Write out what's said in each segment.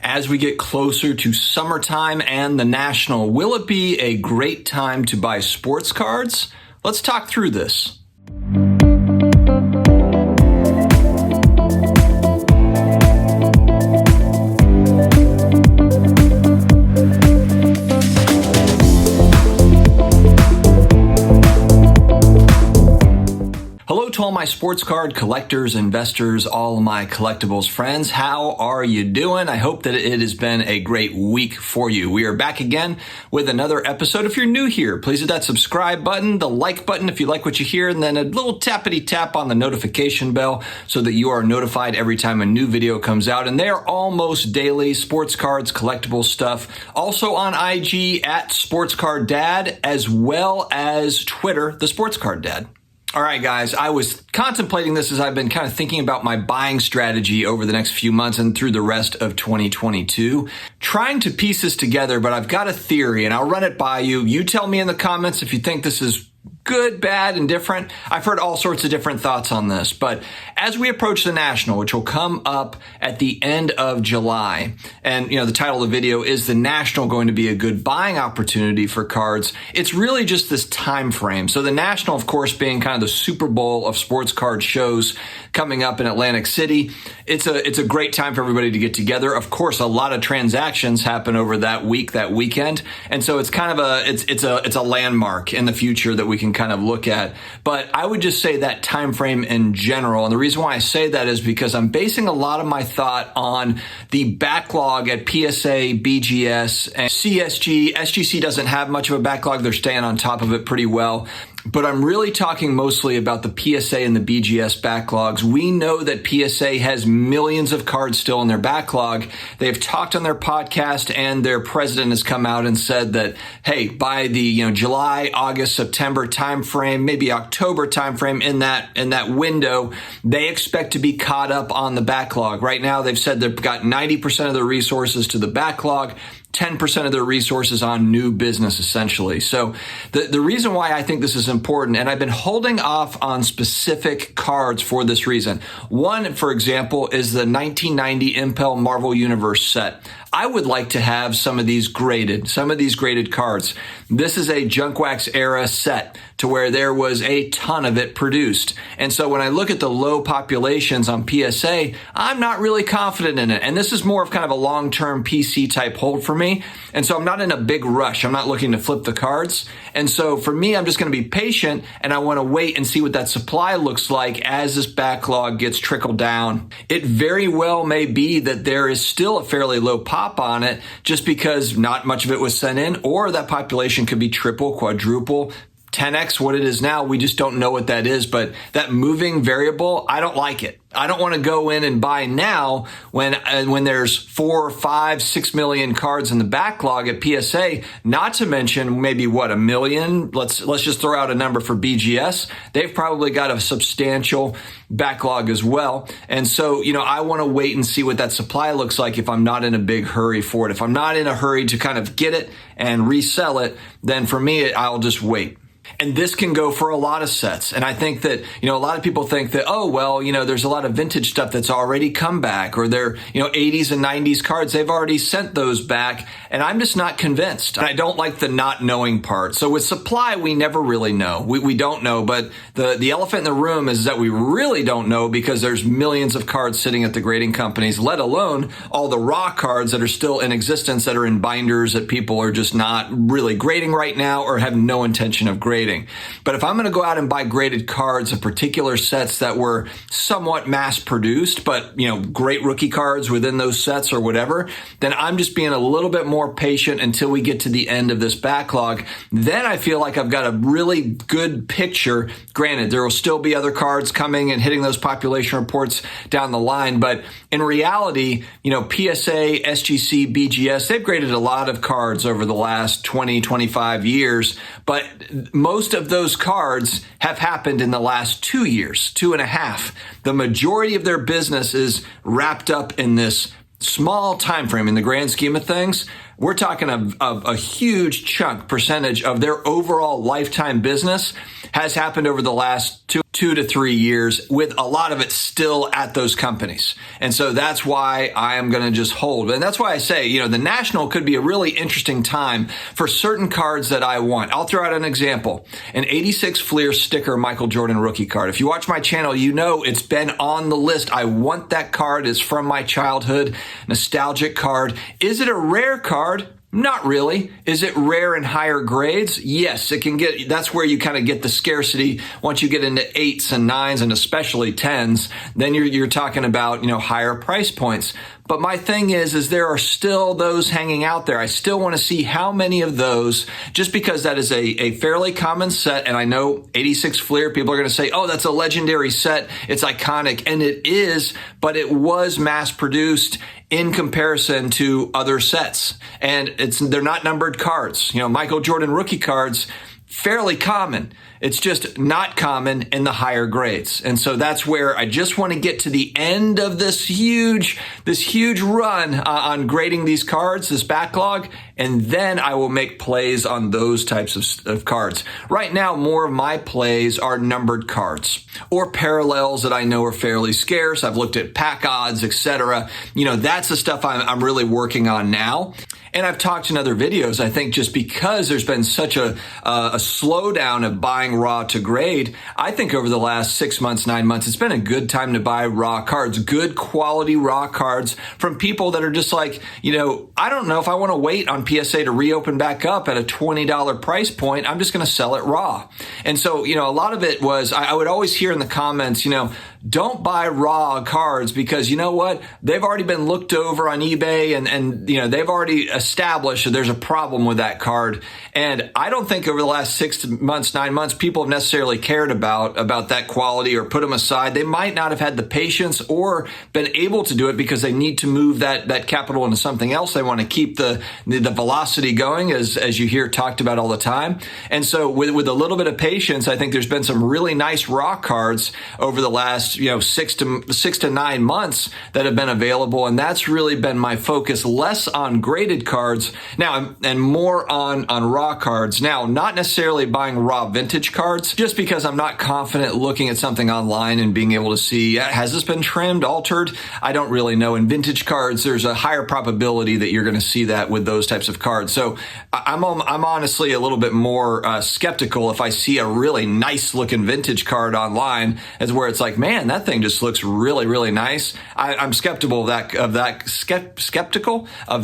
as we get closer to summertime and the National, will it be a great time to buy sports cards? Let's talk through this. Hello to all my sports card collectors, investors, all my collectibles friends. How are you doing? I hope that it has been a great week for you. We are back again with another episode. If you're new here, please hit that subscribe button, the like button if you like what you hear, and then a little tappity tap on the notification bell so that you are notified every time a new video comes out. And they are almost daily sports cards, collectible stuff. Also on IG at SportsCardDad, as well as Twitter, the Sports Card Dad. All right, guys, I was contemplating this as I've been kind of thinking about my buying strategy over the next few months and through the rest of 2022, trying to piece this together, but I've got a theory and I'll run it by you. You tell me in the comments if you think this is good, bad, and different. I've heard all sorts of different thoughts on this, but as we approach the National, which will come up at the end of July, and the title of the video is the National going to be a good buying opportunity for cards? It's really just this time frame. So the National, of course, being kind of the Super Bowl of sports card shows coming up in Atlantic City. It's a great time for everybody to get together. Of course, a lot of transactions happen over that week, that weekend, and so it's kind of it's a landmark in the future that we can kind of look at. But I would just say that time frame in general, and the reason why I say that is because I'm basing a lot of my thought on the backlog at PSA, BGS, and CSG. SGC doesn't have much of a backlog. They're staying on top of it pretty well. But I'm really talking mostly about the PSA and the BGS backlogs. We know that PSA has millions of cards still in their backlog. They've talked on their podcast, and their president has come out and said that, hey, by the July, August, September timeframe, maybe October timeframe, in that window, they expect to be caught up on the backlog. Right now, they've said they've got 90% of their resources to the backlog, 10% of their resources on new business, essentially. So the reason why I think this is important, and I've been holding off on specific cards for this reason. One, for example, is the 1990 Impel Marvel Universe set. I would like to have some of these graded cards. This is a junk wax era set to where there was a ton of it produced. And so when I look at the low populations on PSA, I'm not really confident in it. And this is more of kind of a long-term PC type hold for me. And so I'm not in a big rush. I'm not looking to flip the cards. And so for me, I'm just going to be patient, and I want to wait and see what that supply looks like as this backlog gets trickled down. It very well may be that there is still a fairly low pop on it just because not much of it was sent in, or that population could be triple, quadruple, 10x what it is now. We just don't know what that is. But that moving variable, I don't like it. I don't want to go in and buy now when there's 4, 5, 6 million cards in the backlog at PSA, not to mention maybe a million. Let's just throw out a number for BGS. They've probably got a substantial backlog as well. And so, I want to wait and see what that supply looks like if I'm not in a big hurry for it. If I'm not in a hurry to kind of get it and resell it, then for me, I'll just wait. And this can go for a lot of sets. And I think that, a lot of people think that, there's a lot of vintage stuff that's already come back, or they're, 80s and 90s cards. They've already sent those back. And I'm just not convinced. And I don't like the not knowing part. So with supply, we never really know. We don't know. But the elephant in the room is that we really don't know, because there's millions of cards sitting at the grading companies, let alone all the raw cards that are still in existence that are in binders that people are just not really grading right now or have no intention of grading. But if I'm going to go out and buy graded cards of particular sets that were somewhat mass produced, but great rookie cards within those sets or whatever, then I'm just being a little bit more patient until we get to the end of this backlog. Then I feel like I've got a really good picture. Granted, there will still be other cards coming and hitting those population reports down the line, but in reality, PSA, SGC, BGS, they've graded a lot of cards over the last 20, 25 years, but most of those cards have happened in the last 2 years, 2.5. The majority of their business is wrapped up in this small time frame in the grand scheme of things. We're talking of a huge chunk percentage of their overall lifetime business has happened over the last two to 3 years, with a lot of it still at those companies. And so that's why I am going to just hold. And that's why I say, the National could be a really interesting time for certain cards that I want. I'll throw out an example. An 86 Fleer sticker Michael Jordan rookie card. If you watch my channel, you know it's been on the list. I want that card. It's from my childhood. Nostalgic card. Is it a rare card? Not really. Is it rare in higher grades? Yes, it can get, that's where you kind of get the scarcity. Once you get into 8s and 9s and especially 10s, then you're talking about, higher price points. But my thing is there are still those hanging out there. I still want to see how many of those, just because that is a fairly common set. And I know 86 Fleer, people are going to say, oh, that's a legendary set. It's iconic. And it is, but it was mass produced in comparison to other sets. And they're not numbered cards. Michael Jordan rookie cards, fairly common. It's just not common in the higher grades. And so that's where I just want to get to the end of this huge run on grading these cards, this backlog, and then I will make plays on those types of cards. Right now, more of my plays are numbered cards or parallels that I know are fairly scarce. I've looked at pack odds, etc. That's the stuff I'm really working on now. And I've talked in other videos, I think just because there's been such a slowdown of buying raw to grade, I think over the last 6 months, 9 months, it's been a good time to buy raw cards, good quality raw cards from people that are just like, I don't know if I want to wait on PSA to reopen back up at a $20 price point. I'm just going to sell it raw. And so, a lot of it was, I would always hear in the comments, don't buy raw cards because you know what? They've already been looked over on eBay and they've already established that there's a problem with that card. And I don't think over the last 6 months, 9 months, people have necessarily cared about that quality or put them aside. They might not have had the patience or been able to do it because they need to move that capital into something else. They want to keep the velocity going, as you hear talked about all the time. And so with a little bit of patience, I think there's been some really nice raw cards over the last 6 to 9 months that have been available, and that's really been my focus. Less on graded cards now and more on raw cards. Now, not necessarily buying raw vintage cards, just because I'm not confident looking at something online and being able to see, has this been trimmed, altered? I don't really know. In vintage cards, there's a higher probability that you're going to see that with those types of cards. So I'm honestly a little bit more skeptical if I see a really nice looking vintage card online, as where it's like, man, that thing just looks really, really nice. I'm skeptical of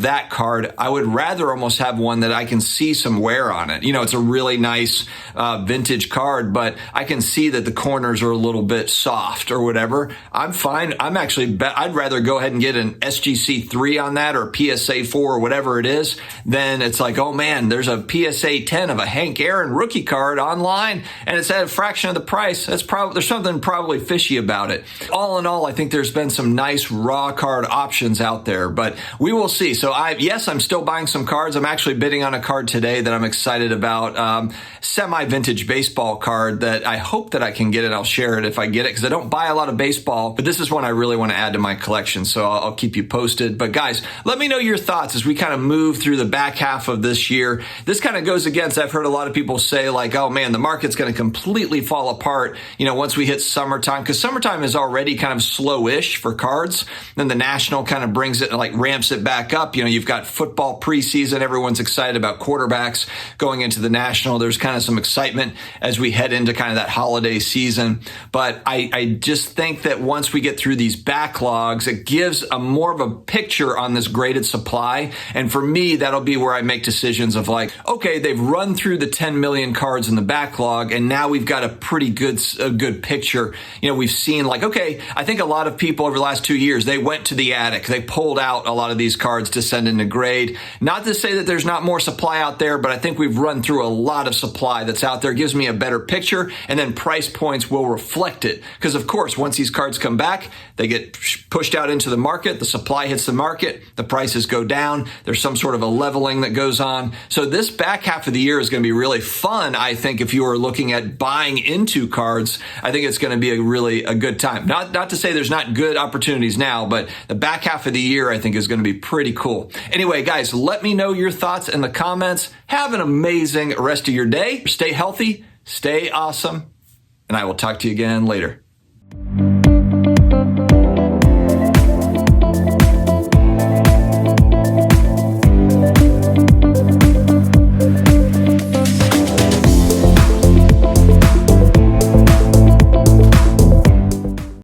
that card. I would rather almost have one that I can see some wear on it. It's a really nice vintage card, but I can see that the corners are a little bit soft or whatever. I'm fine. I'd rather go ahead and get an SGC 3 on that or PSA 4 or whatever it is. Then it's like, oh man, there's a PSA 10 of a Hank Aaron rookie card online and it's at a fraction of the price. There's something probably fishy about it. All in all, I think there's been some nice raw card options out there, but we will see. So I'm still buying some cards. I'm actually bidding on a card today that I'm excited about. Semi-vintage baseball card that I hope that I can get it. I'll share it if I get it because I don't buy a lot of baseball, but this is one I really want to add to my collection. So I'll keep you posted. But guys, let me know your thoughts as we kind of move through the back half of this year. This kind of goes against, I've heard a lot of people say like, oh man, the market's going to completely fall apart, once we hit summertime, because summertime is already kind of slowish for cards. Then the National kind of brings it, like ramps it back up. You've got football preseason. Everyone's excited about quarterbacks going into the National. There's kind of some excitement as we head into kind of that holiday season. But I just think that once we get through these backlogs, it gives a more of a picture on this graded supply. And for me, that'll be where I make decisions of like, okay, they've run through the 10 million cards in the backlog, and now we've got a pretty good picture. We've seen like, okay, I think a lot of people over the last 2 years, they went to the attic. They pulled out a lot of these cards to send into grade. Not to say that there's not more supply out there, but I think we've run through a lot of supply that's out there. It gives me a better picture, and then price points will reflect it. Because of course, once these cards come back, they get pushed out into the market. The supply hits the market. The prices go down. There's some sort of a leveling that goes on. So this back half of the year is going to be really fun. I think if you are looking at buying into cards, I think it's going to be a good time. Not to say there's not good opportunities now, but the back half of the year I think is going to be pretty cool. Anyway, guys, let me know your thoughts in the comments. Have an amazing rest of your day. Stay healthy, Stay awesome, and I will talk to you again later.